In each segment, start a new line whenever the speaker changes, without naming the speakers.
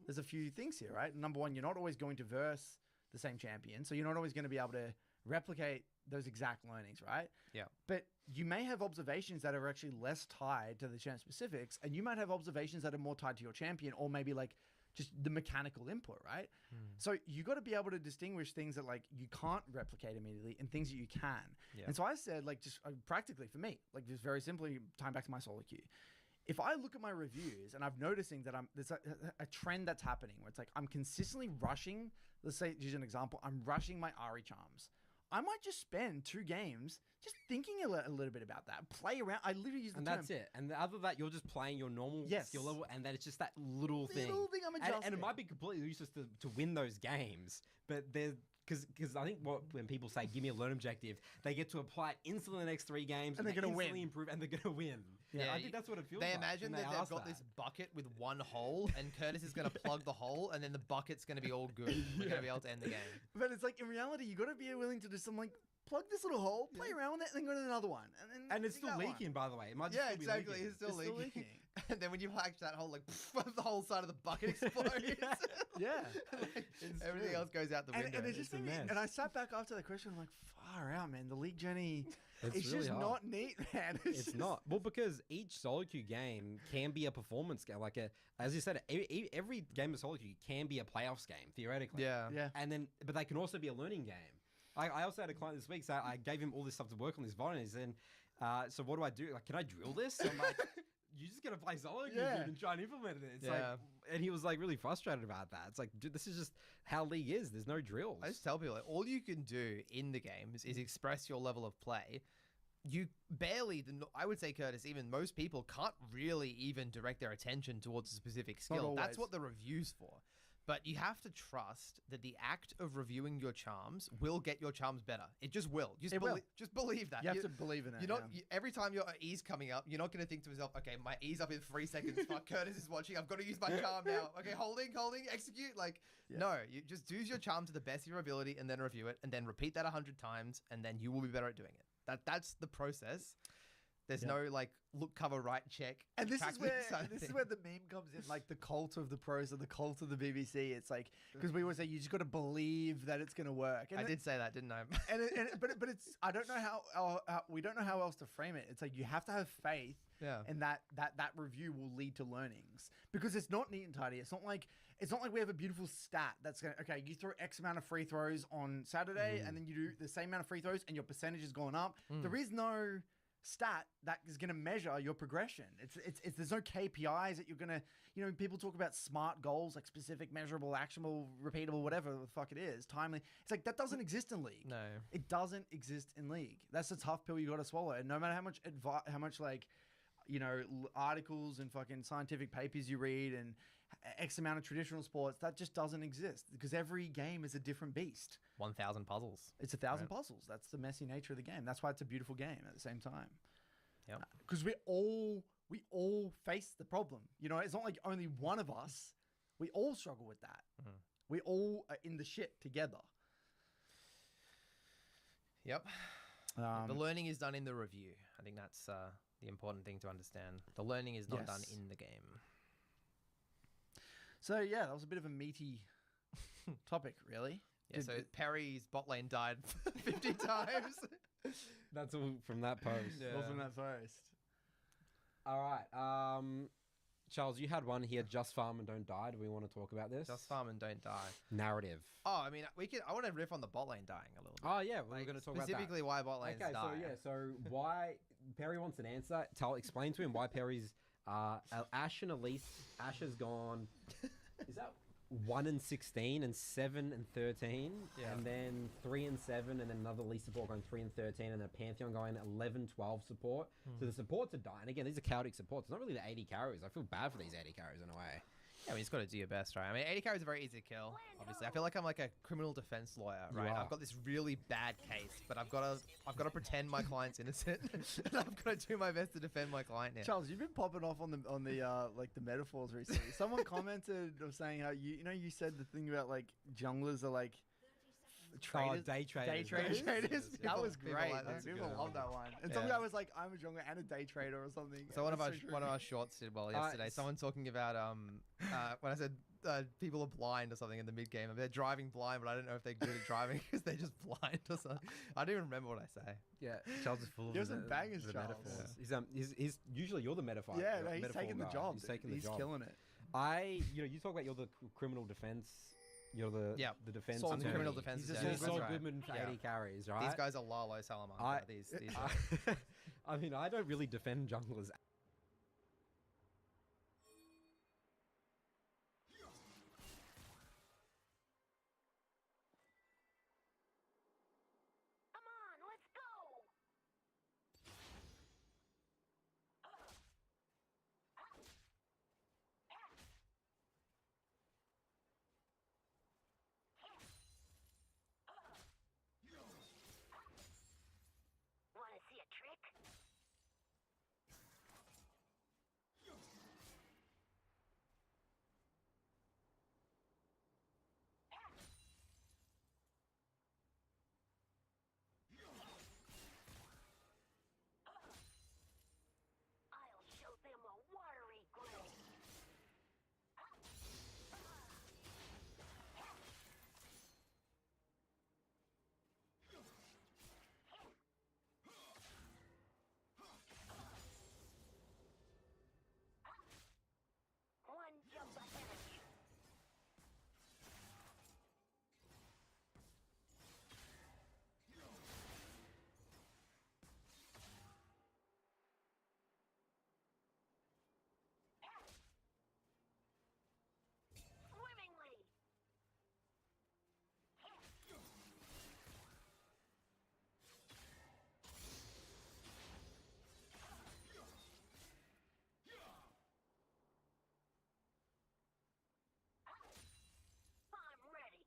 there's a few things here, right? Number one, you're not always going to verse the same champion, so you're not always going to be able to replicate those exact learnings, right?
Yeah.
But you may have observations that are actually less tied to the champ specifics, and you might have observations that are more tied to your champion, or maybe like just the mechanical input, right? So you got to be able to distinguish things that like you can't replicate immediately and things that you can.
Yeah.
And so I said, like, just practically for me, like just very simply tying back to my solo queue. If I look at my reviews and I'm noticing that there's a trend that's happening where it's like I'm consistently rushing, let's say, use an example, I'm rushing my Ari charms. I might just spend 2 games just thinking a little bit about that. Play around. I literally use the
And
term.
that's it. And other than that, you're just playing your normal
Yes.
skill level, and then it's just that little thing.
I'm
And
adjusting.
it might be completely useless to win those games, but there's... Because I think when people say, give me a learn objective, they get to apply it instantly in the next 3 games.
And they're gonna
instantly
win.
improve, and they're going to win.
Yeah,
I think that's what it feels
They
like.
imagine
when
that they've
ask
got this bucket with one hole, and Curtis is going to plug the hole, and then the bucket's going to be all good. We're going to be able to end the game.
But it's like, in reality, you got to be willing to do some like, plug this little hole, play around with it, and then go to another one.
And it's
do
still
that one.
leaking, by the way. It might just
Yeah,
still be
exactly.
leaking.
It's still
It's still
leaking.
leaking.
And then when you hatch that hole, like, the whole side of the bucket explodes.
Yeah.
Everything else goes out the window.
And it's just
a
made me,
mess.
and I sat back after the question, I'm like, far out, man. The league journey, it's
really
just
hard.
not neat, man.
It's
just-
not. Well, because each solo queue game can be a performance game. Like, as you said, every game of solo queue can be a playoffs game, theoretically.
Yeah.
Yeah.
And then, but they can also be a learning game. I also had a client this week, so I gave him all this stuff to work on this VOD, and he said, so what do I do? Like, can I drill this? I'm like, you're just going to play solo queue,
Yeah.
dude, and try and implement it. It's
Yeah.
like, and he was like really frustrated about that. It's like, dude, this is just how League is. There's no drills.
I just tell people, like, all you can do in the games is express your level of play. You barely, I would say, Curtis, even most people can't really even direct their attention towards a specific skill. That's
always.
what the review's for. But you have to trust that the act of reviewing your charms will get your charms better. It just will.
It will.
Just believe that.
You have to believe in it,
You're not,
yeah.
every time your E's coming up, you're not going to think to yourself, okay, my E's up in 3 seconds. Fuck, Curtis is watching. I've got to use my charm now. Okay, holding, execute. Like, no, you just use your charm to the best of your ability and then review it and then repeat that 100 times and then you will be better at doing it. That's the process. There's no like look cover right check.
And this is
practice
where
kind of
this is
thing.
where the meme comes in, like the cult of the pros and the cult of the BBC. It's like, because we always say you just got to believe that it's going to work. And
I did say that, didn't I?
but it's, I don't know how we don't know how else to frame it. It's like you have to have faith.
Yeah.
And that review will lead to learnings, because it's not neat and tidy. It's not like we have a beautiful stat that's going to, okay, you throw X amount of free throws on Saturday and then you do the same amount of free throws and your percentage has gone up. There is no stat that is going to measure your progression. It's there's no KPIs that you're going to, people talk about SMART goals, like specific, measurable, actionable, repeatable, whatever the fuck it is, timely. It's like, that doesn't exist in League.
No.
It doesn't exist in League. That's a tough pill you got to swallow. And no matter how much like, articles and fucking scientific papers you read and X amount of traditional sports, that just doesn't exist, because every game is a different beast.
1,000 puzzles.
It's 1,000 puzzles. That's the messy nature of the game. That's why it's a beautiful game at the same time.
Yep.
Because we all face the problem. It's not like only one of us. We all struggle with that. We all are in the shit together.
Yep. The learning is done in the review. I think that's the important thing to understand. The learning is not done
Yes.
in the game.
So yeah, that was a bit of a meaty topic, really.
Yeah, so Perry's bot lane died 50 times.
That's all from that post.
Yeah.
Wasn't that first?
All right. Charles, you had one here, just farm and don't die. Do we want to talk about this?
Just farm and don't die.
Narrative.
Oh, I mean, I want to riff on the bot lane dying a little bit.
Oh, yeah, we're going to talk about that.
Specifically why bot lanes die.
So why Perry wants an answer. Explain to him why Perry's Ash and Elise. Ash has gone. Is that 1-16 and 7-13?
Yeah.
And then 3-7, and then another Elise support going 3-13, and then a Pantheon going 11-12 support. So the supports are dying. Again, these are chaotic supports. It's not really the 80 carries. I feel bad for these 80 carries in a way.
Yeah, I mean, you just got to do your best, right? I mean, 80 carries are very easy to kill, obviously. I feel like I'm like a criminal defense lawyer, right?
are.
I've got this really bad case, but I've got to pretend my client's innocent, and I've got to do my best to defend my client here.
Charles, you've been popping off on the like the metaphors recently. Someone commented of saying how you said the thing about like junglers are like traders,
day traders.
Day traders.
People-
That was
people
great.
like
Dude.
that.
People
Good.
love that one. And
Yeah.
some guy was like, "I'm a jungler and a day trader" or something.
So one of
That's true.
our shorts did well yesterday.
s-
Someone talking about when I said people are blind or something in the mid game. They're driving blind, but I don't know if they're good at driving because they're just blind or something. I don't even remember what I say.
Yeah, Charles is full of
You're some bangers,
the
Charles.
metaphors. He's usually you're the metaphor.
Yeah, no, he's
metaphor
taking the
guy.
job.
He's taking the
He's
job.
killing it.
You talk about you're the criminal defense. You're the
Yeah.
the defense.
Saul
I'm the
attorney.
criminal defense
He's just
attorney,
Saul
that's right.
Goodman for
Yeah.
80 carries, right?
These guys are Lalo Salamanca.
I-
these are,
I mean, I don't really defend junglers.
Come on, let's go! Wanna see a trick? I'll show them a watery grave. One jump ahead of you. Swimmingly. I'm ready.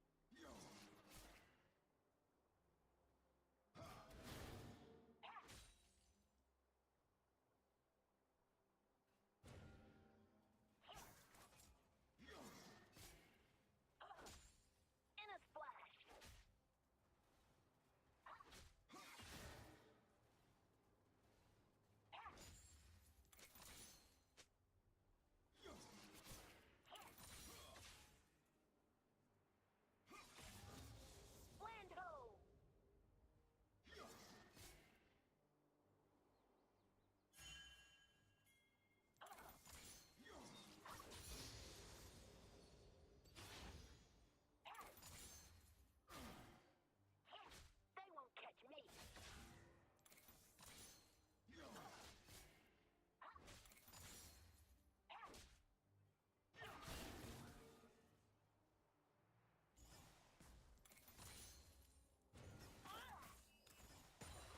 In a splash. Land ho! They won't catch me.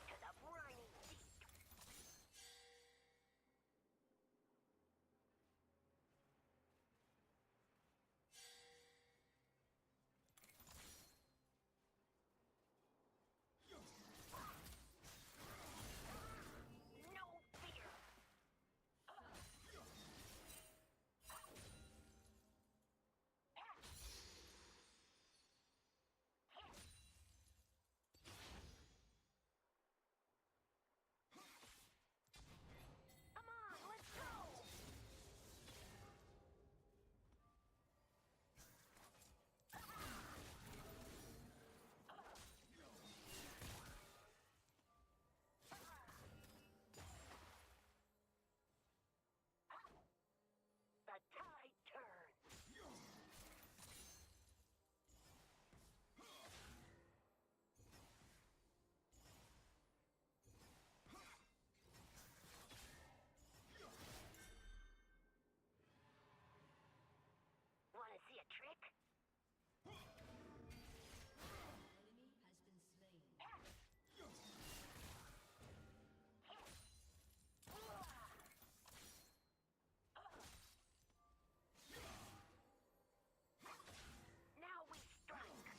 To the briny deep. No fear. Come on, let's go. The tide turns. Wanna see a trick?
Enemy has been slain.
Now we strike.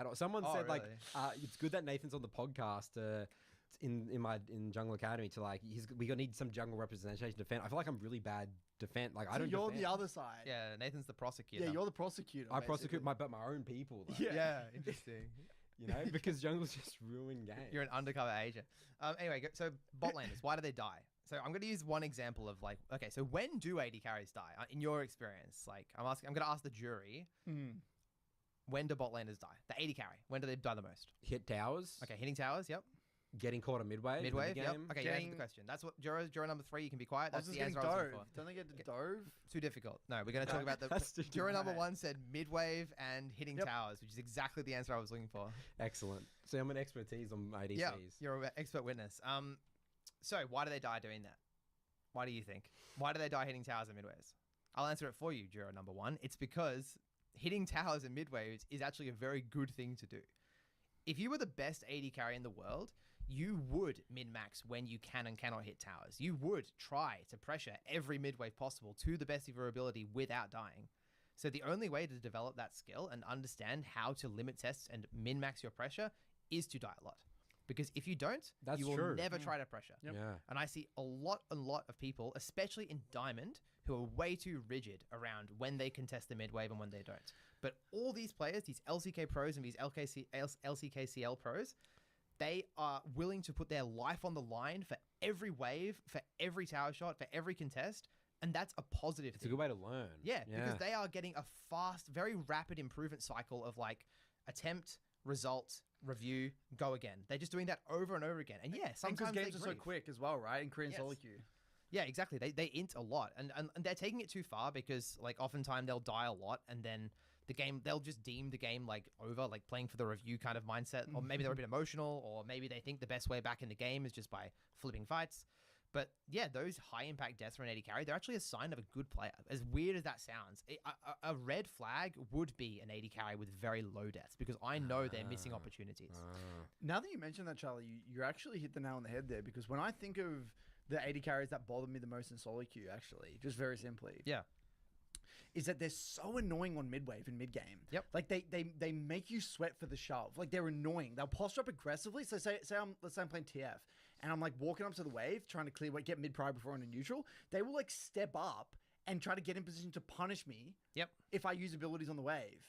at all. Someone
Oh,
said like
really?
it's good that Nathan's on the podcast. In Jungle Academy to like we gonna need some jungle representation defend. I feel like I'm really bad defend. Like I
So
don't.
you're
defend.
the other side.
Yeah, Nathan's the prosecutor.
Yeah, you're the prosecutor.
I prosecute
basically.
my own people. Though,
Yeah.
Yeah, interesting.
you know, because jungles just ruin games.
You're an undercover agent. Anyway, so bot laners, why do they die? So I'm going to use one example of like, okay, so when do AD carries die in your experience? Like, I'm going to ask the jury, when do bot laners die? The AD carry, when do they die the most?
Hit towers.
Okay, hitting towers, yep.
Getting caught on midway.
Midwave, yep.
game.
Okay, you answered the question. That's what juror number 3. You can be quiet.
I was
That's
just
the
getting
answer I was looking
dove.
for.
Don't they get
Okay.
dove?
Too difficult. No, we're going to talk about the
That's too
juror number
difficult.
1 said midwave and hitting
Yep.
towers, which is exactly the answer I was looking for.
Excellent. So I'm an expertise on ADCs.
Yeah, you're an expert witness. So why do they die doing that? Why do you think? Why do they die hitting towers and midwaves? I'll answer it for you, juror number 1. It's because hitting towers and midwaves is actually a very good thing to do. If you were the best AD carry in the world, you would min-max when you can and cannot hit towers. You would try to pressure every midwave possible to the best of your ability without dying. So the only way to develop that skill and understand how to limit tests and min-max your pressure is to die a lot. Because if you don't,
That's
you will
true.
never try to pressure.
Yep.
Yeah.
And I see a lot of people, especially in Diamond, who are way too rigid around when they contest the midwave and when they don't. But all these players, these LCK pros and these LCKCL pros, they are willing to put their life on the line for every wave, for every tower shot, for every contest. And that's a positive
It's a
thing.
good way to learn.
Yeah, because they are getting a fast, very rapid improvement cycle of like attempt, result, review, go again. They're just doing that over and over again. And yeah,
Because
sometimes
games
they
are so
grief.
quick as well, right? In Korean
Yes.
solo queue.
Yeah, exactly. They int a lot, and they're taking it too far because like oftentimes they'll die a lot, and then the game they'll just deem the game like over, like playing for the review kind of mindset, or maybe they're a bit emotional, or maybe they think the best way back in the game is just by flipping fights. But yeah, those high impact deaths from an AD carry, they're actually a sign of a good player. As weird as that sounds, a red flag would be an AD carry with very low deaths because I know they're missing opportunities.
Now that you mention that, Charlie, you actually hit the nail on the head there, because when I think of the 80 carries that bother me the most in solo queue, actually, just very simply,
Yeah.
is that they're so annoying on midwave and mid game.
Yep.
Like they make you sweat for the shove. Like they're annoying. They'll posture up aggressively. So let's say I'm playing TF and I'm like walking up to the wave trying to clear, get mid pry before on a neutral. They will like step up and try to get in position to punish me.
Yep.
If I use abilities on the wave.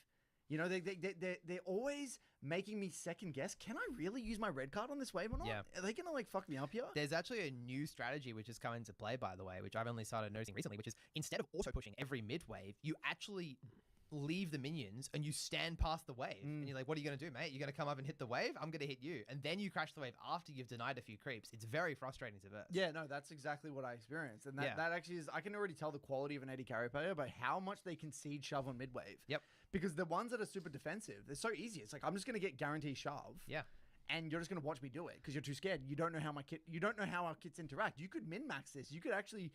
You know, they're always making me second guess. Can I really use my red card on this wave or not?
Yeah.
Are they gonna like fuck me up here?
There's actually a new strategy which has come into play, by the way, which I've only started noticing recently, which is instead of auto pushing every mid wave, you actually leave the minions and you stand past the wave. And you're like, what are you going to do, mate? You're going to come up and hit the wave? I'm going to hit you. And then you crash the wave after you've denied a few creeps. It's very frustrating to burst.
Yeah, no, that's exactly what I experienced. And that,
Yeah.
that actually is, I can already tell the quality of an AD carry player by how much they concede shove on midwave.
Yep.
Because the ones that are super defensive, they're so easy. It's like, I'm just going to get guaranteed shove.
Yeah.
And you're just going to watch me do it because you're too scared. You don't know how you don't know how our kits interact. You could min-max this. You could actually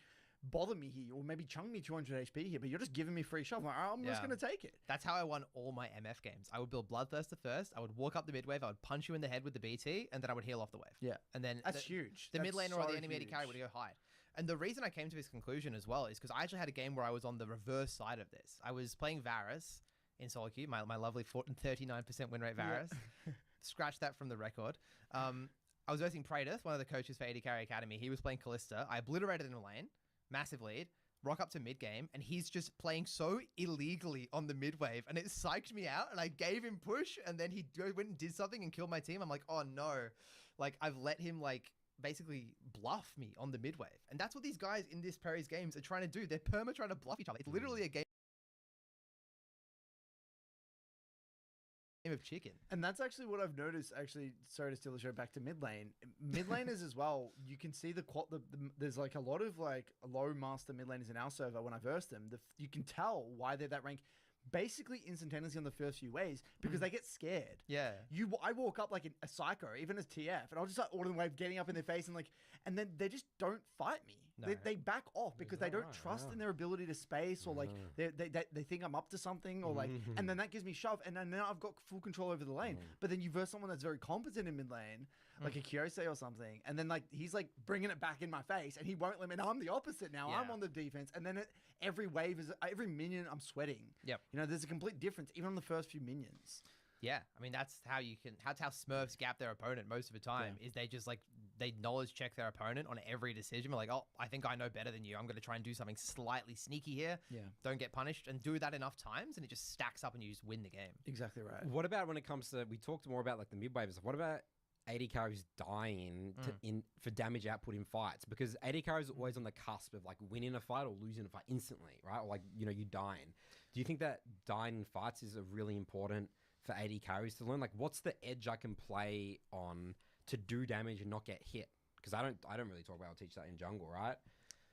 bother me here or maybe chung me 200 HP here, but you're just giving me free shove. I'm just
Yeah.
going to take it.
That's how I won all my MF games. I would build Bloodthirster first. I would walk up the mid wave. I would punch you in the head with the BT, and then I would heal off the wave.
Yeah.
And then
That's huge.
The
That's
mid laner or
so
the enemy AD carry would
huge.
go hide. And the reason I came to this conclusion as well is because I actually had a game where I was on the reverse side of this. I was playing Varus in solo queue, my lovely 39% win rate Varus. Scratch that from the record. I was versing Praetus, one of the coaches for AD Carry Academy. He was playing Callista. I obliterated him in a lane, massive lead, rock up to mid game, and he's just playing so illegally on the mid wave, and it psyched me out, and I gave him push, and then he went and did something and killed my team. I'm like, oh no. Like, I've let him, like, basically bluff me on the mid wave. And that's what these guys in this Perry's games are trying to do. They're perma trying to bluff each other. It's literally a game of chicken.
And that's actually what I've noticed. Actually, sorry to steal the show back to mid lane. Mid laners as well. You can see there's like a lot of like low master mid laners in our server. When I versed them, you can tell why they're that rank, basically instantaneously on the first few waves because they get scared.
Yeah.
I walk up like a psycho, even as TF, and I'll just start ordering wave, getting up in their face, and then they just don't fight me.
No.
They back off because they
that
don't
right?
trust
Yeah.
in their ability to space, or like they think I'm up to something, or like, and then that gives me shove, and then now I've got full control over the lane. But then you verse someone that's very competent in mid lane, like a Kyose or something, and then like he's like bringing it back in my face, and he won't let me. And I'm the opposite now. I'm
Yeah.
on the defense, and then every wave is every minion I'm sweating.
Yep.
You know, there's a complete difference even on the first few minions.
Yeah, I mean that's how Smurfs gap their opponent most of the time. Is they just like they knowledge check their opponent on every decision. We're like, oh, I think I know better than you. I'm going to try and do something slightly sneaky here.
Yeah.
Don't get punished, and do that enough times, and it just stacks up, and you just win the game.
Exactly right.
What about when it comes to, we talked more about like the mid-wave stuff. What about AD carries dying for damage output in fights? Because AD carries are always on the cusp of like winning a fight or losing a fight instantly, right? Or like, you dying. Do you think that dying in fights is a really important for AD carries to learn? Like, what's the edge I can play on to do damage and not get hit? Because I don't really talk about or teach that in jungle, right?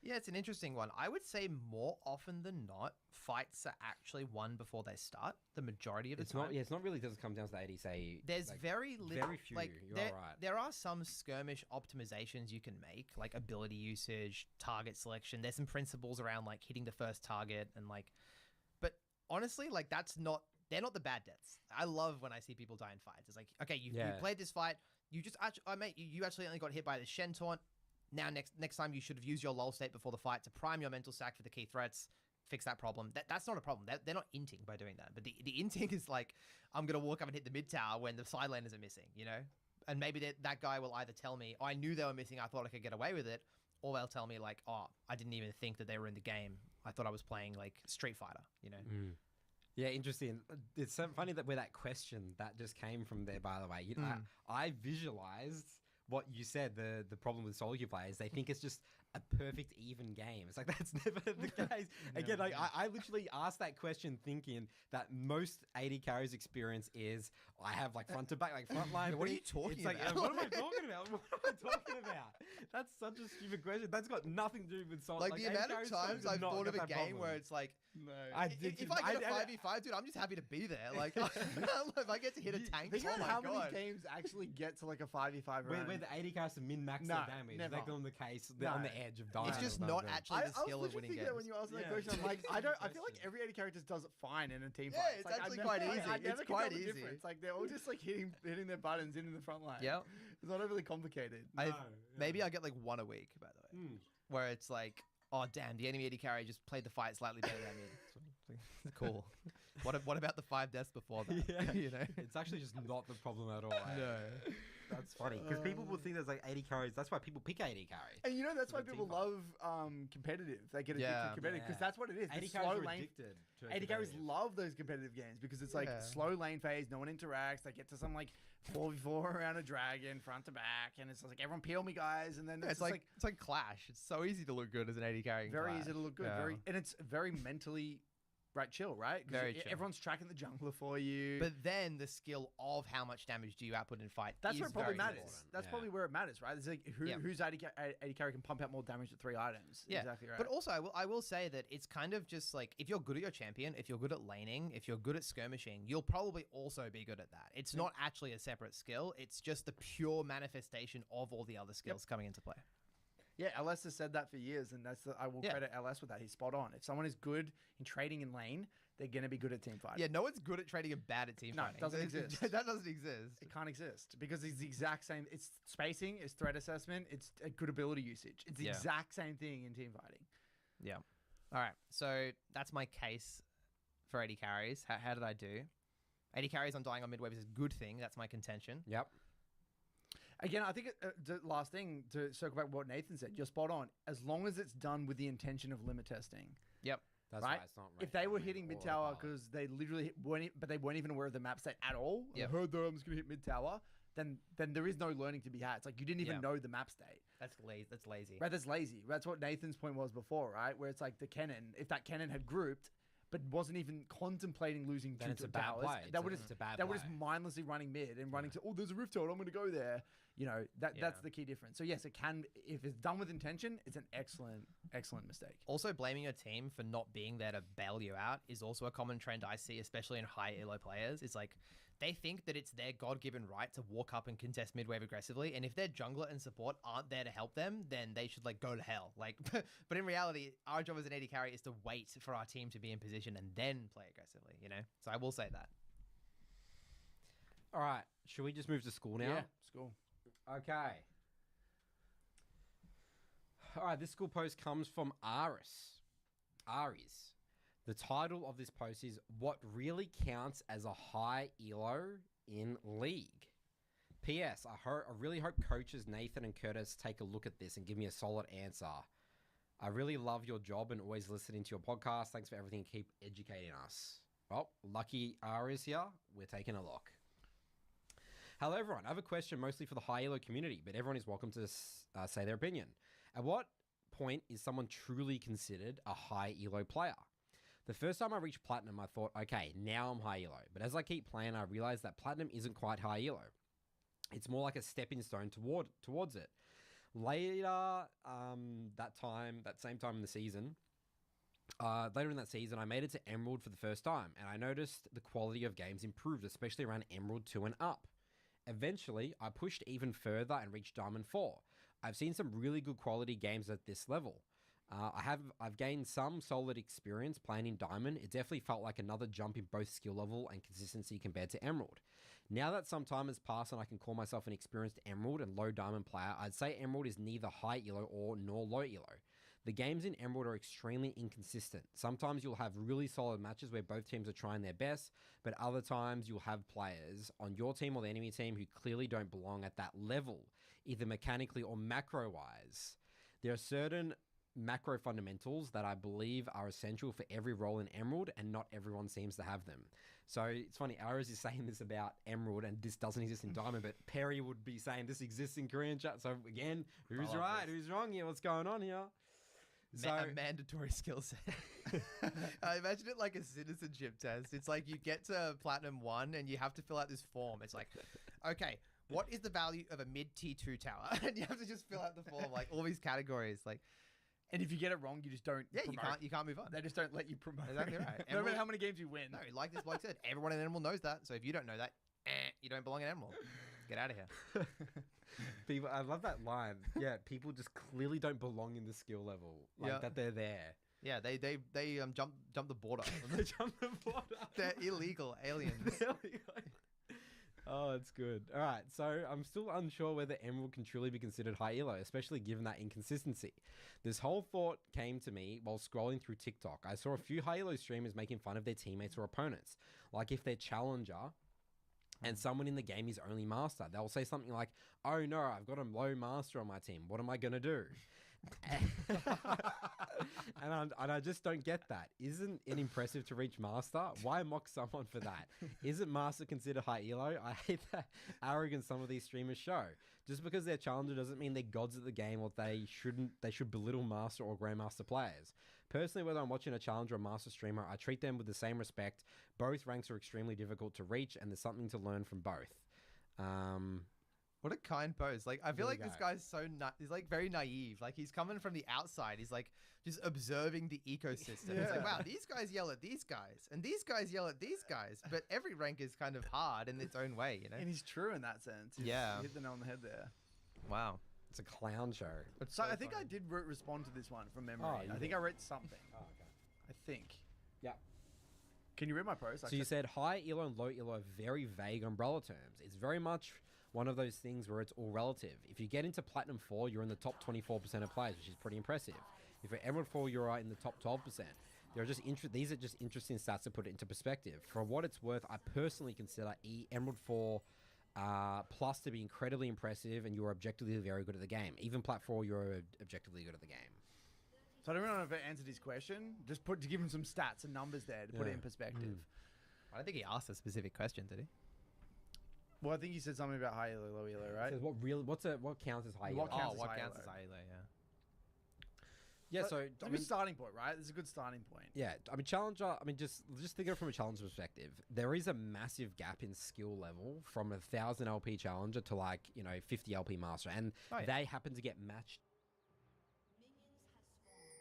Yeah, it's an interesting one. I would say more often than not, fights are actually won before they start. The majority of the time.
It's not really, doesn't come down to the AD say.
There's
like,
very little.
very few.
Like,
You're all right.
There are some skirmish optimizations you can make, like ability usage, target selection. There's some principles around like hitting the first target and like. But honestly, like they're not the bad deaths. I love when I see people die in fights. It's like, okay, you played this fight. You just actually, you actually only got hit by the Shen taunt. Now, next time you should have used your lull state before the fight to prime your mental stack for the key threats, fix that problem. That's not a problem. They're not inting by doing that. But the inting is like, I'm going to walk up and hit the mid tower when the side laners are missing, And maybe that guy will either tell me, oh, I knew they were missing, I thought I could get away with it. Or they'll tell me like, oh, I didn't even think that they were in the game. I thought I was playing like Street Fighter,
Yeah, interesting. It's so funny that where that question that just came from there, by the way. I visualized what you said, the problem with solo queue players, they think it's just a perfect even game. It's like, that's never the case. Again, like I literally asked that question thinking that most AD carries experience is I have like front to back, like front line.
What are you talking
it's like,
about?
what am I talking about? What am I talking about? That's such a stupid question. That's got nothing to do with solo.
Like the
AD
amount of
carries
times
do
I've
not
thought of
get
a
that
game
problem.
where it's like,
No.
if I get a 5v5, dude, I'm just happy to be there. Like, if I get to hit a tank,
Think
oh
about
my
how
God.
many games actually get to like a 5v5 round.
Where the AD carries to min-max
No,
their damage.
never.
They're on the case. They're on
No.
the edge of dying.
It's just
or
not
something.
actually the skill
was
of winning
thinking
games.
that when you asked me that
Yeah.
question. I'm like, I feel like
Question.
every AD character does it fine in a team
Yeah,
fight.
it's
like,
actually
I
quite
never-
easy.
I
It's
never can
quite
tell the
easy.
difference. Like they're all just like hitting their buttons in the front line.
Yeah.
It's not overly complicated.
Maybe I get like one a week, by the way, where it's like, oh damn, the enemy AD carry just played the fight slightly better than me. It's cool. What about the 5 deaths before that?
Yeah. It's actually just not the problem at all.
No.
That's funny because people will think there's like 80 carries. That's why people pick 80 carry.
And that's
For
why
the
people
team fight.
love competitive. They get addicted
Yeah.
to competitive because
Yeah.
that's what it is.
80
The
carries
slow
are
lane.
addicted to
80 carries
competitive.
love those competitive games because it's like
Yeah.
slow lane phase. No one interacts. They get to some like 4v4 around a dragon front to back, and it's just like everyone peel me, guys. And then
Yeah,
it's
it's
just,
like it's like Clash. It's so easy to look good as an AD carrying.
very
Clash.
easy to look good.
Yeah.
And it's very mentally chill, right? 'Cause
Very chill.
Everyone's tracking the jungler for you.
But then the skill of how much damage do you output in fight
that's
is
where it probably
very
matters.
important.
That's
Yeah.
probably where it matters, right? It's like
Yeah.
whose AD carry can pump out more damage at 3 items.
Yeah,
Exactly right.
But also, I will say that it's kind of just like if you're good at your champion, if you're good at laning, if you're good at skirmishing, you'll probably also be good at that. It's not actually a separate skill. It's just the pure manifestation of all the other skills coming into play.
Yeah, LS has said that for years, and I will
Yeah.
credit LS with that. He's spot on. If someone is good in trading in lane, they're going to be good at team fighting.
Yeah, no one's good at trading and bad at team
No, it
fighting.
doesn't exist.
That doesn't exist.
It can't exist because it's the exact same. It's spacing, it's threat assessment, it's a good ability usage. It's the
Yeah.
exact same thing in team fighting.
Yeah. All right. So that's my case for AD carries. How did I do? AD carries on dying on midwave is a good thing. That's my contention.
Yep.
Again, I think the last thing to circle back what Nathan said, you're spot on. As long as it's done with the intention of limit testing.
Yep.
That's
Right?
why it's not.
If they were
randomly
hitting
or
mid tower
autopilot.
because they literally but they weren't even aware of the map state at all.
Yep.
I heard that I'm just gonna hit mid tower. Then there is no learning to be had. It's like you didn't even
Yeah.
know the map state.
That's lazy. That's lazy.
Right, that's lazy. That's what Nathan's point was before, right? Where it's like the Kennen, if that Kennen had grouped, but wasn't even contemplating losing
Then
two
it's a bad
towers,
play.
that would
It's a bad
that would just
play.
mindlessly running mid and running to there's a rift tower, I'm going to go there. That's
Yeah.
the key difference. So yes, it can if it's done with intention, it's an excellent mistake.
Also, blaming your team for not being there to bail you out is also a common trend I see, especially in high elo players. It's like they think that it's their God-given right to walk up and contest midwave aggressively, and if their jungler and support aren't there to help them, then they should like go to hell. Like, but in reality, our job as an AD carry is to wait for our team to be in position and then play aggressively. So I will say that.
All right. Should we just move to school now?
Yeah, school.
Okay. All right, this school post comes from Aris. The title of this post is "What Really Counts as a High Elo in League?" P.S. I really hope coaches Nathan and Curtis take a look at this and give me a solid answer. I really love your job and always listening to your podcast. Thanks for everything. Keep educating us. Well, lucky R is here. We're taking a look. Hello, everyone. I have a question mostly for the high elo community, but everyone is welcome to say their opinion. At what point is someone truly considered a high elo player? The first time I reached Platinum, I thought, okay, now I'm high elo. But as I keep playing, I realized that Platinum isn't quite high elo. It's more like a stepping stone towards it. Later, that same time in the season, later in that season, I made it to Emerald for the first time, and I noticed the quality of games improved, especially around Emerald 2 and up. Eventually, I pushed even further and reached Diamond 4. I've seen some really good quality games at this level. I've gained some solid experience playing in Diamond. It definitely felt like another jump in both skill level and consistency compared to Emerald. Now that some time has passed and I can call myself an experienced Emerald and low Diamond player, I'd say Emerald is neither high elo nor low elo. The games in Emerald are extremely inconsistent. Sometimes you'll have really solid matches where both teams are trying their best, but other times you'll have players on your team or the enemy team who clearly don't belong at that level, either mechanically or macro-wise. There are certain macro fundamentals that I believe are essential for every role in Emerald, and not everyone seems to have them. So it's funny, Aras is saying this about Emerald, and this doesn't exist in Diamond, but Perry would be saying this exists in Korean chat. So again, who's right? Who's wrong here? What's going on here?
A mandatory skill set. I imagine it like a citizenship test. It's like you get to Platinum 1 and you have to fill out this form. It's like, okay, what is the value of a mid T2 tower? And you have to just fill out the form, like all these categories. Like,
And if you get it wrong, you just don't.
yeah,
promote.
you can't move on.
They just don't let you promote.
Exactly right.
No matter how many games you win.
No, like this bloke said, everyone in Emerald knows that. So if you don't know that, you don't belong in Emerald. Get out of here.
People, I love that line. Yeah, people just clearly don't belong in the skill level. Like that they're there.
Yeah, they jump the border.
They jump the border.
They're illegal aliens.
Oh, it's good. All right, so I'm still unsure whether Emerald can truly be considered high elo, especially given that inconsistency. This whole thought came to me while scrolling through TikTok. I saw a few high elo streamers making fun of their teammates or opponents. Like if they're challenger and someone in the game is only master, they'll say something like, "Oh no, I've got a low master on my team. What am I going to do?" and I just don't get that. Isn't it impressive to reach master? Why mock someone for that? Isn't master considered high elo? I hate that arrogance some of these streamers show. Just because they're challenger doesn't mean they're gods at the game, or they should belittle master or grandmaster players. Personally, whether I'm watching a challenger or master streamer, I treat them with the same respect. Both ranks are extremely difficult to reach, and there's something to learn from both.
What a kind pose. Like, I feel
Really
like this guy's so he's like very naive. Like, he's coming from the outside. He's like just observing the ecosystem. It's like, wow, these guys yell at these guys and these guys yell at these guys, but every rank is kind of hard in its own way, you know?
And he's true in that sense.
Yeah.
You hit the nail on the head there.
Wow.
It's a clown show.
So I think I did respond to this one from memory.
Oh, you
I think
did.
I read something.
Oh, okay.
I think.
Yeah.
Can you read my post?
So you said high elo and low elo are very vague umbrella terms. It's very much one of those things where it's all relative. If you get into Platinum 4, you're in the top 24% of players, which is pretty impressive. If you're Emerald 4, you're in the top 12%. These are just interesting stats to put it into perspective. For what it's worth, I personally consider Emerald 4 plus to be incredibly impressive, and you're objectively very good at the game. Even Plat 4, you're objectively good at the game.
So I don't know if I answered his question. Just to give him some stats and numbers there to put it in perspective.
I don't think he asked a specific question, did he?
Well, I think you said something about high elo, low elo, right?
So what counts as high elo?
What counts as
what
high
counts
elo?
as high elo, yeah.
Yeah,
But
so
it's a good starting point, right? This is a good starting point.
yeah, I mean challenger. I mean just think of it from a challenger perspective. There is a massive gap in skill level from 1,000 LP challenger to 50 LP master, and they happen to get matched.
Minions have spawned.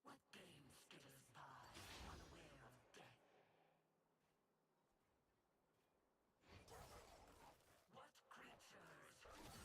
What game skitters by, unaware of death? What creatures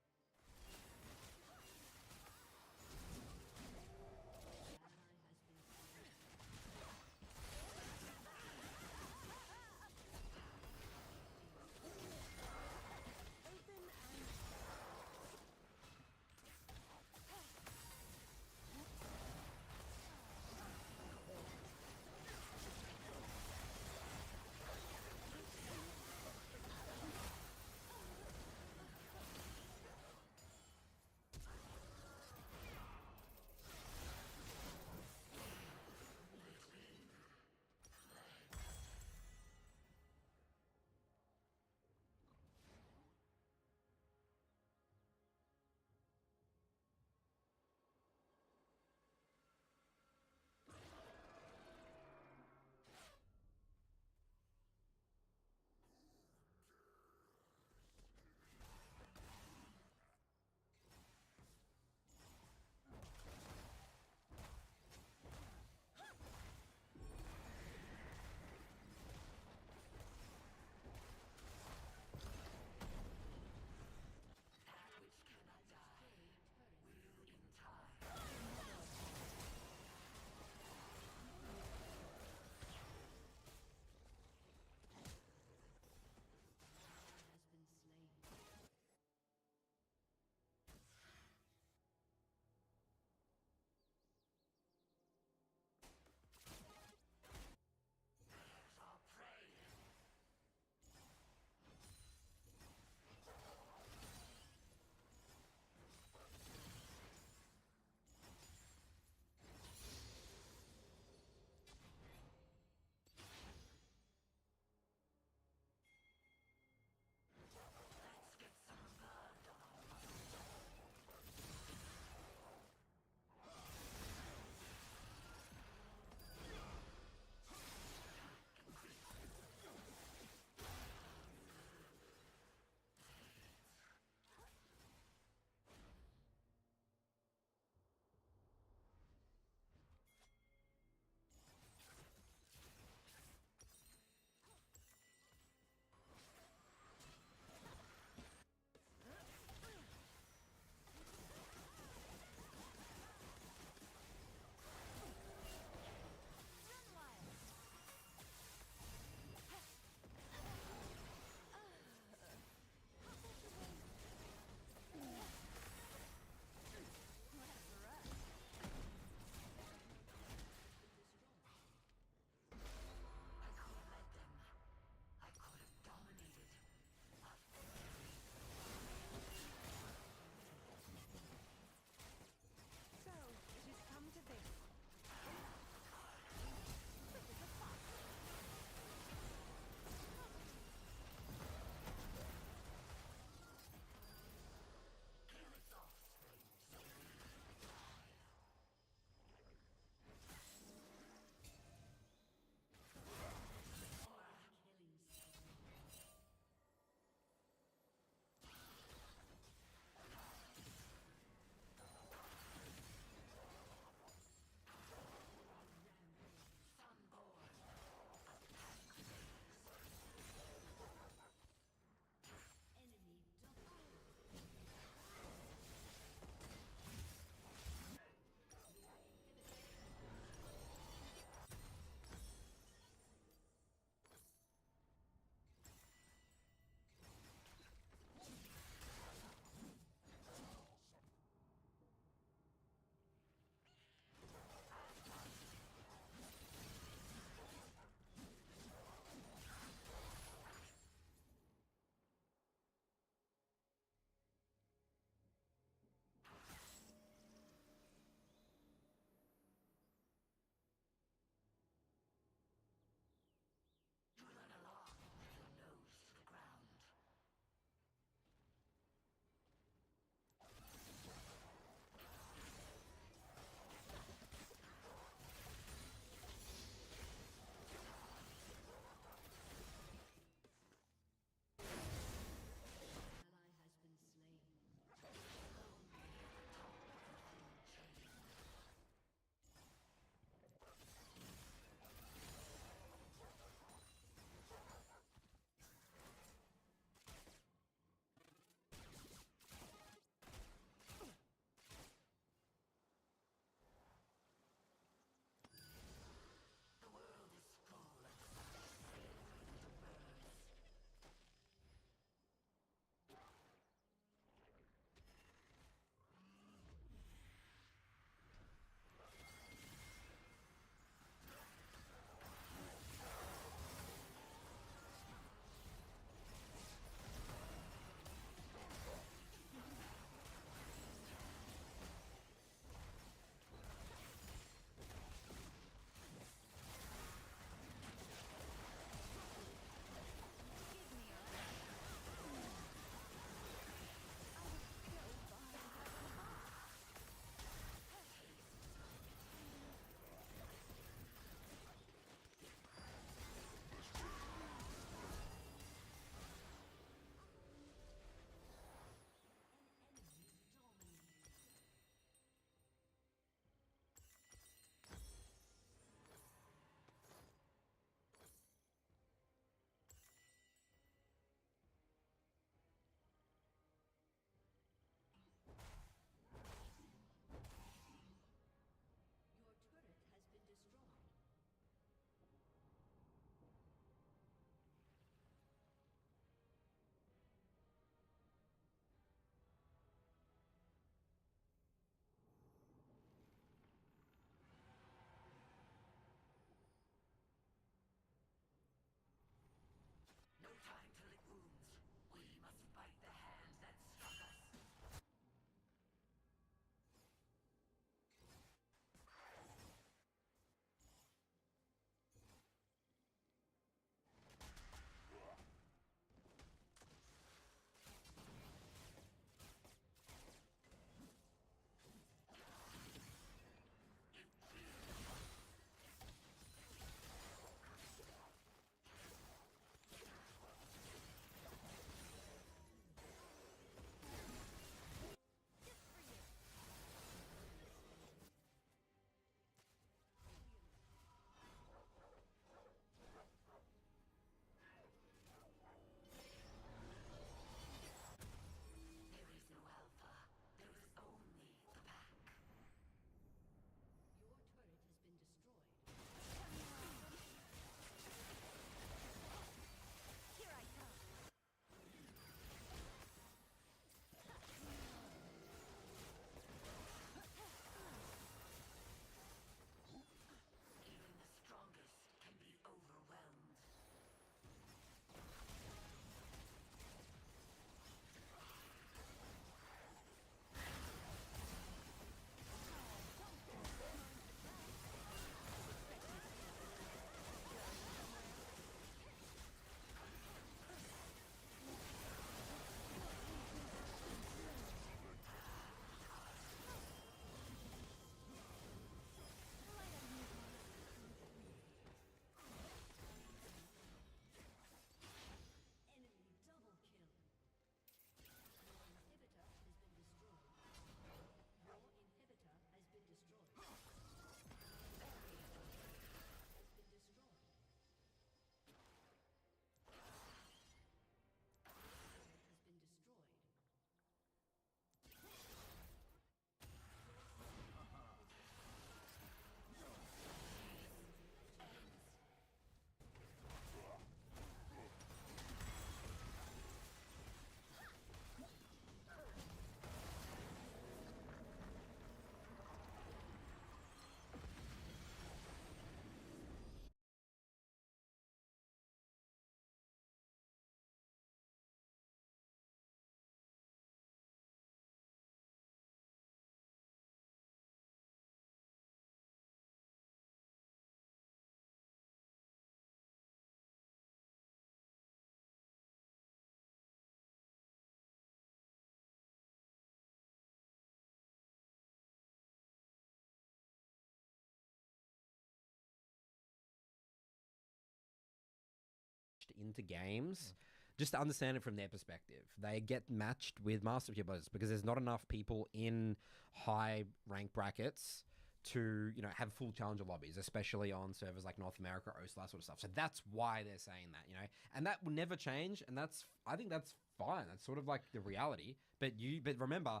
into games, just to understand it from their perspective. They get matched with Master Tier players because there's not enough people in high rank brackets to, you know, have full challenger lobbies, especially on servers like North America, OST, that sort of stuff. So that's why they're saying that, you know, and that will never change. And I think that's fine. That's sort of like the reality. But remember,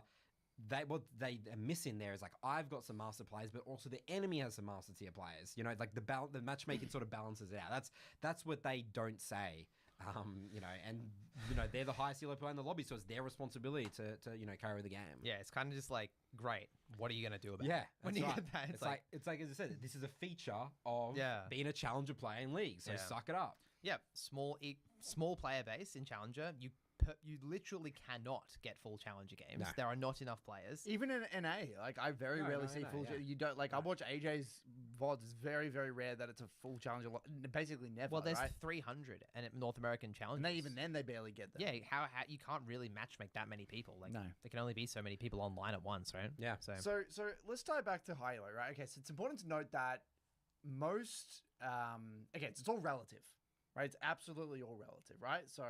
what they are missing there is like, I've got some master players, but also the enemy has some master tier players. You know, like the matchmaking sort of balances it out. That's what they don't say. You know, and you know they're the highest elo player in the lobby, so it's their responsibility to you know carry the game.
Yeah, it's kind of just like, great. What are you gonna do about it?
Yeah,
when
that's
you
right.
get that,
It's like as I said, this is a feature of
Yeah.
being a challenger player in league. So
Yeah.
suck it up.
yeah, small player base in challenger. You literally cannot get full challenger games.
No.
There are not enough players.
Even in NA, like I very
No,
rarely
no,
see
no,
full.
yeah.
You don't like. I watch AJ's VODs. It's very, very rare that it's a full challenger. Basically, never.
Well, there's
right?
300 and North American challengers.
And even then, they barely get them.
Yeah, how you can't really matchmake that many people. Like,
No.
there can only be so many people online at once, right?
Yeah.
So,
So let's tie back to high elo, right? Okay, so it's important to note that most again, it's all relative, right? It's absolutely all relative, right? So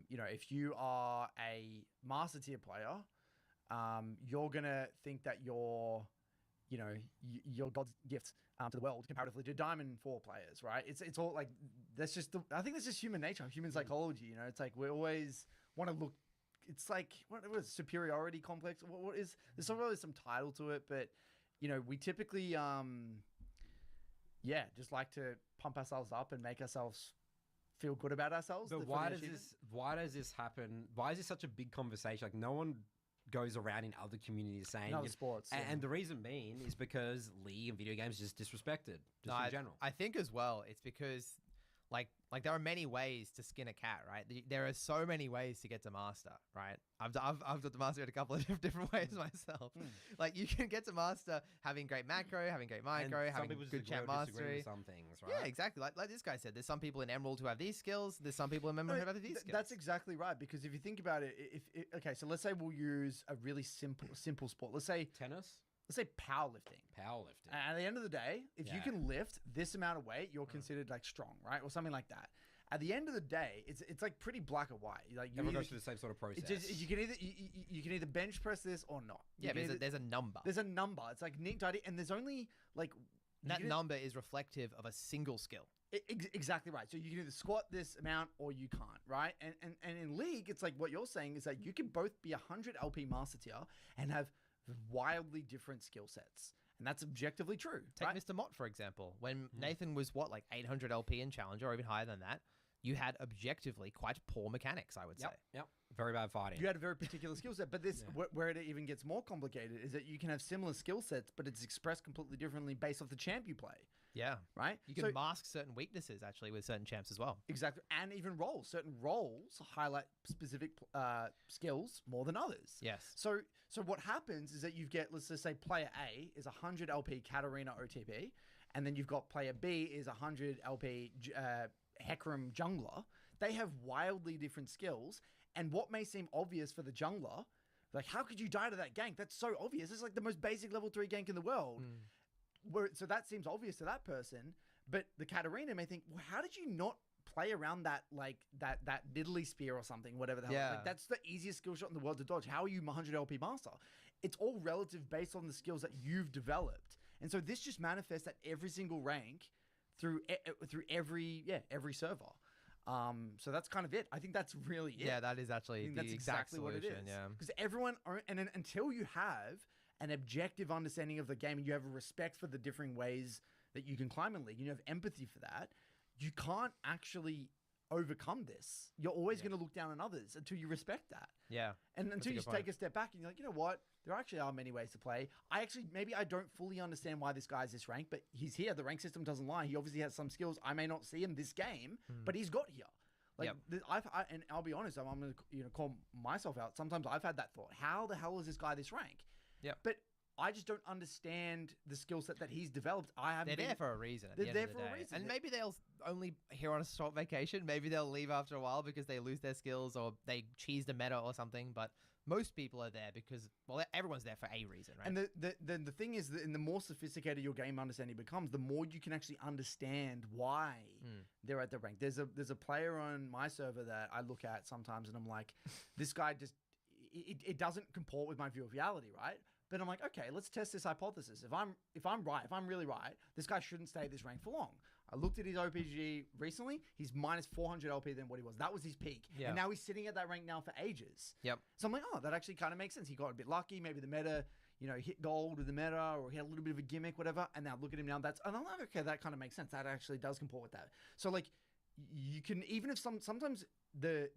you know, if you are a master tier player, you're gonna think that you're, you know, you're God's gift to the world comparatively to Diamond 4 players, right? It's all like that's just I think that's just human nature, human psychology. You know, it's like we always want to look. It's like what was superiority complex? What is there's not really some title to it, but you know, we typically just like to pump ourselves up and make ourselves feel good about ourselves.
But
for the
why does
achievement.
this happen? Why is this such a big conversation? Like no one goes around in other communities saying
in other sports?
and the reason being is because League and video games is just disrespected just in general.
I think as well, it's because like there are many ways to skin a cat, right? There are so many ways to get to master, right? I've got to master in a couple of different ways myself. Like you can get to master having great macro, having great micro,
And some
having
people just
good
agree
champ
or disagree
mastery.
with some things, right?
Yeah, exactly. Like this guy said, there's some people in Emerald who have these skills. There's some people in Emerald who have these skills.
That's exactly right. Because if you think about it, okay, so let's say we'll use a really simple sport. Let's say
Tennis,
powerlifting.
powerlifting.
At the end of the day, if you
Yeah.
can lift this amount of weight, you're considered like strong, right, or something like that. At the end of the day, it's like pretty black and white. Like you
Everyone
either-
goes through the same sort of process.
it's just, you can either bench press this or not. You
yeah,
can
there's a number.
there's a number. It's like neat tidy, and there's only like you
That
can-
number is reflective of a single skill.
Exactly right. So you can either squat this amount or you can't, right? And in League, it's like what you're saying is that you can both be 100 LP master tier and have wildly different skill sets. And that's objectively true.
Take
right?
Mr. Mott, for example. When Nathan was, what, like 800 LP in Challenger or even higher than that, you had objectively quite poor mechanics, I would say.
Yep. Very bad fighting.
You had a very particular skill set, but this where it even gets more complicated is that you can have similar skill sets, but it's expressed completely differently based off the champ you play,
Yeah.
right?
You can mask certain weaknesses, actually, with certain champs as well.
Exactly, and even roles. Certain roles highlight specific skills more than others.
Yes.
So what happens is that you get, let's just say, player A is 100 LP Katarina OTP, and then you've got player B is 100 LP Hecarim jungler. They have wildly different skills, and what may seem obvious for the jungler, like how could you die to that gank? That's so obvious. It's like the most basic level 3 gank in the world. So that seems obvious to that person, but the Katarina may think, well, how did you not play around that, like that diddly spear or something, whatever the hell?
Yeah.
Like, that's the easiest skill shot in the world to dodge. How are you 100 LP master? It's all relative based on the skills that you've developed. And so this just manifests at every single rank through every server. So that's kind of it. I think that's really it.
Yeah, that is
I
actually
think
the
that's
exact
exactly what it
solution.
is.
Yeah.
Because everyone, and then until you have an objective understanding of the game and you have a respect for the differing ways that you can climb in League, and you have empathy for that, you can't actually overcome this. You're always going to look down on others until you respect that.
Yeah.
And until
a
you
good
take a step back and you're like, you know what? There actually are many ways to play. Maybe I don't fully understand why this guy's this rank, but he's here. The rank system doesn't lie. He obviously has some skills. I may not see him this game, but he's got here. Like,
Yep.
and I'll be honest, I'm going to call myself out. Sometimes I've had that thought. How the hell is this guy this rank?
Yep.
But I just don't understand the skill set that he's developed. I haven't.
They're
been,
there for a reason. At
They're
the end
there
of the
for a
day.
reason.
And maybe they'll only here on a short vacation. Maybe they'll leave after a while because they lose their skills or they cheese the meta or something. But most people are there because, well, everyone's there for a reason, right?
And the thing is that in the more sophisticated your game understanding becomes, the more you can actually understand why they're at the rank. There's a player on my server that I look at sometimes and I'm like, this guy just it doesn't comport with my view of reality, right? But I'm like, okay, let's test this hypothesis. If I'm right, if I'm really right, this guy shouldn't stay at this rank for long. I looked at his OPG recently. He's minus 400 LP than what he was. That was his peak.
Yeah.
And now he's sitting at that rank now for ages.
Yep.
So I'm like, oh, that actually kind of makes sense. He got a bit lucky. Maybe the meta, hit gold with the meta, or he had a little bit of a gimmick, whatever. And now look at him now. And I'm like, okay, that kind of makes sense. That actually does comport with that. So like, you can, even if sometimes the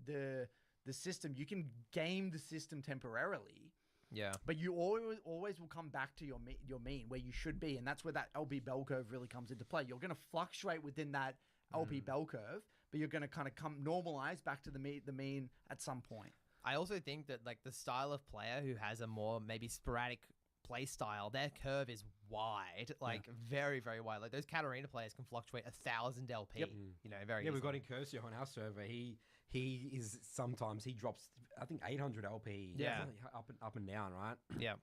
system, you can game the system temporarily.
Yeah.
But you always will come back to your mean where you should be, and that's where that LP bell curve really comes into play. You're going to fluctuate within that LP bell curve, but you're going to kind of normalize back to the mean at some point.
I also think that like the style of player who has a more maybe sporadic play style, their curve is wide, like very, very wide. Like those Katarina players can fluctuate 1,000 LP.
Yep.
Very
Yeah, we've got
easily.
Incursio on our server. He is sometimes he drops, I think 800 LP.
Yeah.
Up and down, right?
Yeah.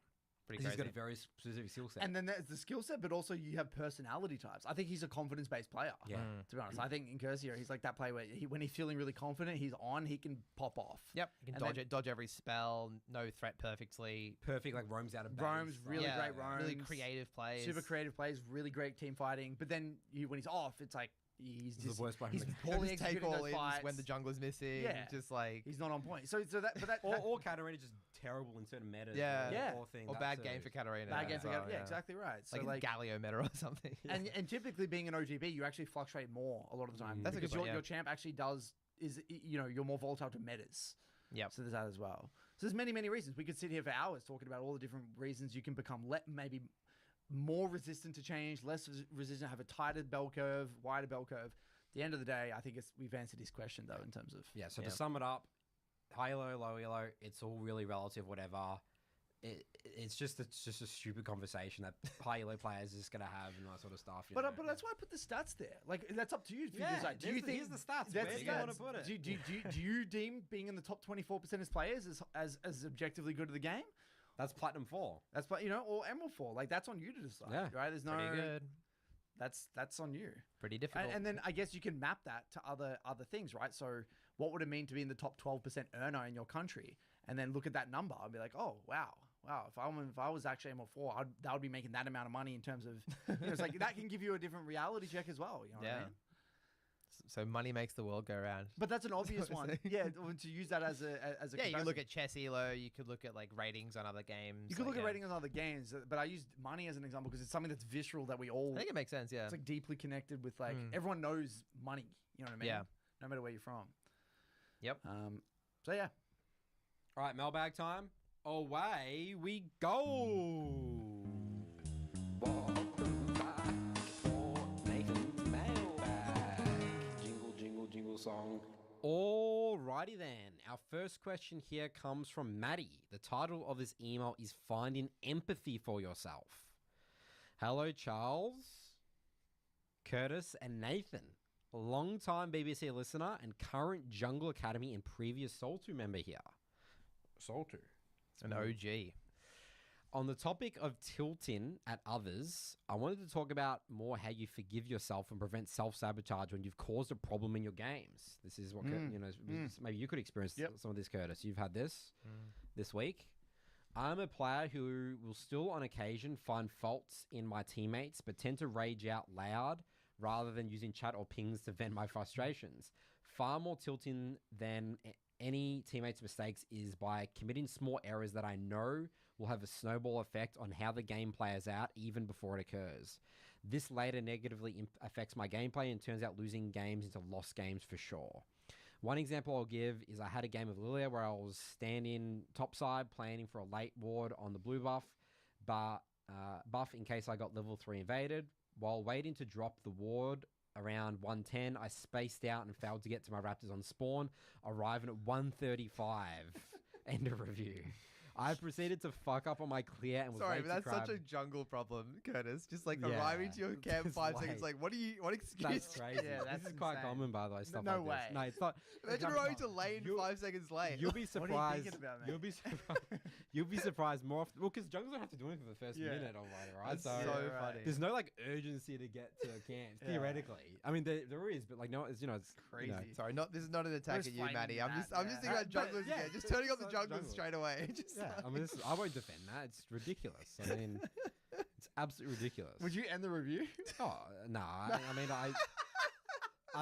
Pretty
'Cause
crazy.
he's got a very specific skill set.
And then there's the skill set, but also you have personality types. I think he's a confidence-based player.
Yeah.
To be honest, I think in Curcio, he's like that player where when he's feeling really confident, he can pop off.
Yep. You can
And
dodge every spell, no threat perfectly.
Perfect, like roams out of base.
Roams, really
Yeah,
great roams.
Really creative plays.
Super creative plays, really great team fighting. But then when he's off, it's like he's
He's the
just
worst player in
he's
the game.
poorly
Just take
executing
all
those
ins
fights.
when the jungler's missing.
Yeah.
Just like
He's not on point. So that
Or Katarina just terrible in certain metas.
Yeah.
Yeah.
Or thing.
or
That
bad
too.
game for Katarina.
bad
as
games
well,
yeah, exactly right. So
Like, Galio meta or something.
and typically being an OGB, you actually fluctuate more a lot of the time.
That's a
because
good point,
your
yeah.
champ actually you're more volatile to metas.
Yep.
So there's that as well. So there's many reasons. We could sit here for hours talking about all the different reasons you can become maybe more resistant to change, less resistant, have a tighter bell curve, wider bell curve. At the end of the day, I think we've answered his question though in terms of
Yeah, so
Yeah.
to sum it up, high elo, low elo, it's all really relative, whatever. It's just a stupid conversation that high elo players are just going to have and that sort of stuff. you
But
know?
that's why I put the stats there. Like that's up to you. If you
Yeah,
decide. Do
there's
you
the-
think
here's the stats.
That's
Where do
the
you wanna
stats.
put it?
Do you deem being in the top 24% as players as objectively good at the game?
That's Platinum 4.
That's or Emerald 4. Like that's on you to decide.
Yeah.
Right. There's no.
Pretty good.
That's on you.
Pretty difficult.
And then I guess you can map that to other things, right? So what would it mean to be in the top 12% earner in your country, and then look at that number and be like, oh wow. If I was actually ML4, that would be making that amount of money in terms of. It's like that can give you a different reality check as well. You know what I
Yeah.
mean?
So money makes the world go round.
But that's an obvious
what
one.
I'm
Yeah, to use that as a
Yeah, you
comparison.
could look at chess elo. You could look at like ratings on other games.
You could look
like,
at ratings on other games, but I used money as an example because it's something that's visceral that we all.
I think it makes sense. Yeah.
It's like deeply connected with like
Mm.
everyone knows money. You know what I mean?
Yeah.
No matter where you're from.
Yep.
So yeah.
All right, mailbag time. Away we go. Welcome back for Nathan's mailbag. Jingle, jingle song. Alrighty then. Our first question here comes from Maddie. The title of this email is Finding Empathy for Yourself. Hello, Charles, Curtis, and Nathan. Long-time BBC listener and current Jungle Academy and previous Soul 2 member here. Soul 2.
An OG.
On the topic of tilting at others, I wanted to talk about more how you forgive yourself and prevent self-sabotage when you've caused a problem in your games. This is what, maybe you could experience some of this, Curtis. You've had this week. I'm a player who will still on occasion find faults in my teammates, but tend to rage out loud rather than using chat or pings to vent my frustrations. Far more tilting than any teammate's mistakes is by committing small errors that I know will have a snowball effect on how the game plays out even before it occurs. This later negatively affects my gameplay and turns out losing games into lost games for sure. One example I'll give is I had a game of Lilia where I was standing topside planning for a late ward on the blue buff, but buff in case I got level 3 invaded. While waiting to drop the ward around 110, I spaced out and failed to get to my raptors on spawn, arriving at 135. End of review. I proceeded to fuck up on my clear and was
Sorry,
late
but that's
to crab.
such a jungle problem, Curtis. Just like
Yeah,
arriving to your camp
just
5 seconds
late.
like, what excuse?
That's crazy.
Yeah,
this
that's
is quite
insane.
common, by the way. Stuff
no
like
way.
this. No, it's not.
Imagine
Come
arriving to
on.
lane
You-
5 seconds late.
You'll be
What are you
surprised.
thinking about,
You'll
mate?
be surprised. You'll be surprised more often. Well, because junglers don't have to do anything for the first
Yeah.
minute or whatever, right?
That's so
Yeah, right.
funny.
there's no like urgency to get to camp
Yeah.
theoretically. I mean, there is, but like no, it's it's
Crazy.
You know,
Sorry, this is not an attack
Just
at you,
flaming
Maddie. I'm just
that,
thinking
yeah.
about
But,
junglers
yeah,
again. Just turning on the
it's
junglers
jungle.
straight away. Just
yeah. I mean, I won't defend that. It's ridiculous. I mean, it's absolutely ridiculous.
Would you end the review?
Oh no! I mean, I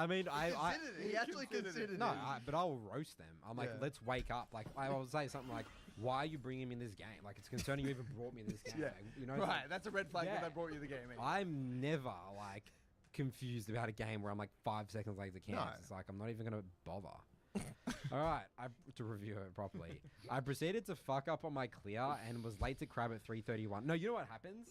considered it. He actually
considered it.
considered
no,
it.
but I'll roast them. I'm like,
Yeah.
let's wake up. Like, I will say something like, "Why are you bringing me in this game? Like, it's concerning you even brought me in this game."
Yeah.
Like, you know, it's like,
Right, that's a red flag
Yeah.
when they brought you the game.
I'm never like confused about a game where I'm like 5 seconds late to camp.
No.
It's like I'm not even gonna bother. All right, to review it properly, I proceeded to fuck up on my clear and was late to crab at 3:31. No, you know what happens?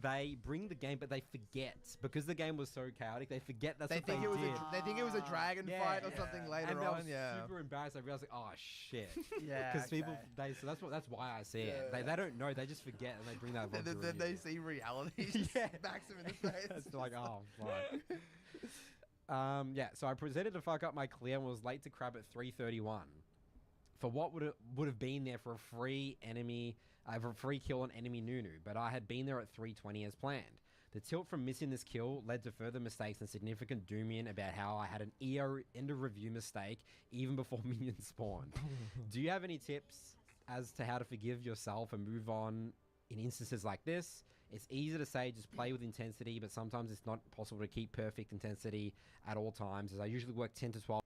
They bring the game, but they forget because the game was so chaotic. They forget that's
They
what
think
they
it was
did.
they think it was a dragon
Yeah,
fight or
yeah.
something
And
later
I
on.
was
Yeah.
super embarrassed. I realized like, oh shit,
Yeah,
because people
okay.
that's why I see it.
Yeah.
They don't know. They just forget and they bring that.
Then,
onto
then they
review.
see reality. Just
Yeah.
smacks him in the face.
It's like, oh, fuck. Yeah, so I proceeded to fuck up my clear and was late to crab at 3:31 for what would have been there for a free enemy, for a free kill on enemy Nunu, but I had been there at 3:20 as planned. The tilt from missing this kill led to further mistakes and significant doomian about how I had an end of review mistake even before minions spawned. Do you have any tips as to how to forgive yourself and move on in instances like this? It's easy to say just play with intensity, but sometimes it's not possible to keep perfect intensity at all times, as I usually work 10 to 12